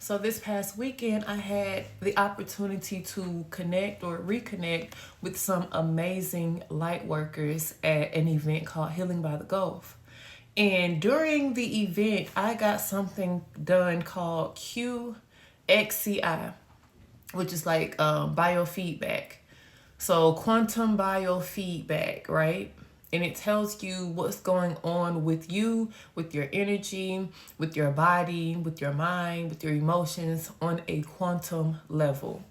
So this past weekend, I had the opportunity to connect or reconnect with some amazing light workers at an event called Healing by the Gulf. And during the event, I got something done called QXCI, which is like biofeedback. So quantum biofeedback, right? And it tells you what's going on with you, with your energy, with your body, with your mind, with your emotions on a quantum level.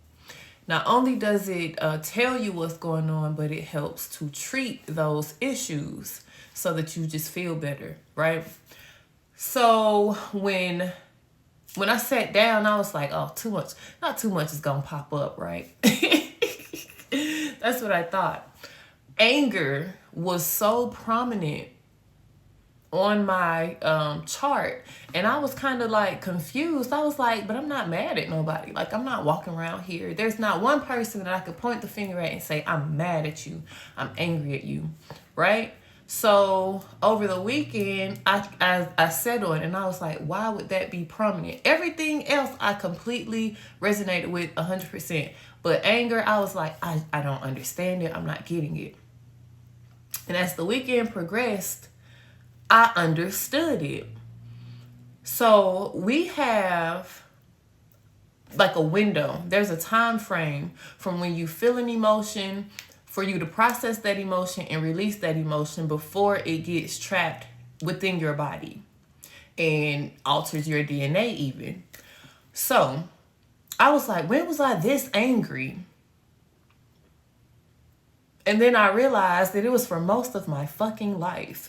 Not only does it tell you what's going on, but it helps to treat those issues so that you just feel better, right? So when I sat down, I was like, oh, too much, not too much is gonna pop up, right? That's what I thought. Anger was so prominent on my chart, and I was kind of like confused. I was like, but I'm not mad at nobody. Like, I'm not walking around here. There's not one person that I could point the finger at and say, I'm mad at you, I'm angry at you, right? So over the weekend, I settled and I was like, why would that be prominent? Everything else I completely resonated with 100%. But anger, I was like, I don't understand it. I'm not getting it. And as the weekend progressed, I understood it. So we have like a window. There's a time frame from when you feel an emotion for you to process that emotion and release that emotion before it gets trapped within your body and alters your DNA even. So I was like, when was I this angry? And then I realized that it was for most of my fucking life.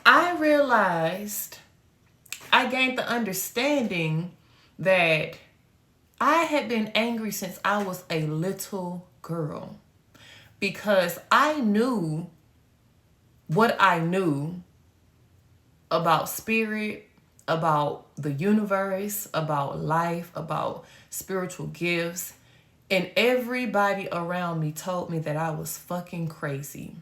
I realized, I gained the understanding that I had been angry since I was a little girl, because I knew what I knew about spirit, about the universe, about life, about spiritual gifts. And everybody around me told me that I was fucking crazy.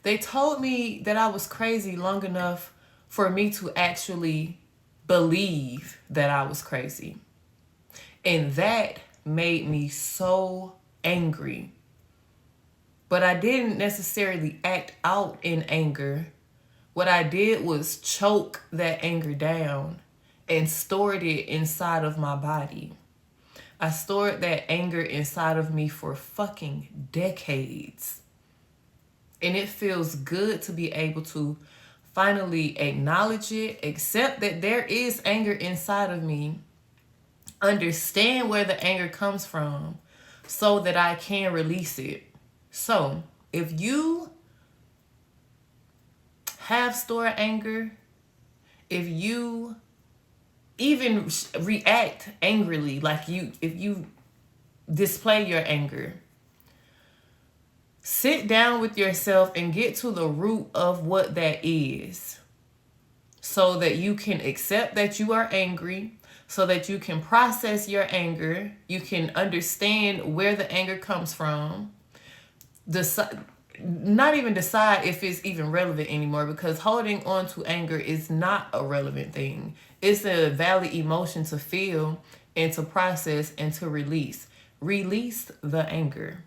They told me that I was crazy long enough for me to actually believe that I was crazy. And that made me so angry. But I didn't necessarily act out in anger. What I did was choke that anger down and stored it inside of my body. I stored that anger inside of me for fucking decades. And it feels good to be able to finally acknowledge it, accept that there is anger inside of me, understand where the anger comes from so that I can release it. So if you have stored anger, if you even react angrily, if you display your anger, sit down with yourself and get to the root of what that is so that you can accept that you are angry, so that you can process your anger, you can understand where the anger comes from, not even decide if it's even relevant anymore, because holding on to anger is not a relevant thing. It's a valid emotion to feel and to process and to release. Release the anger.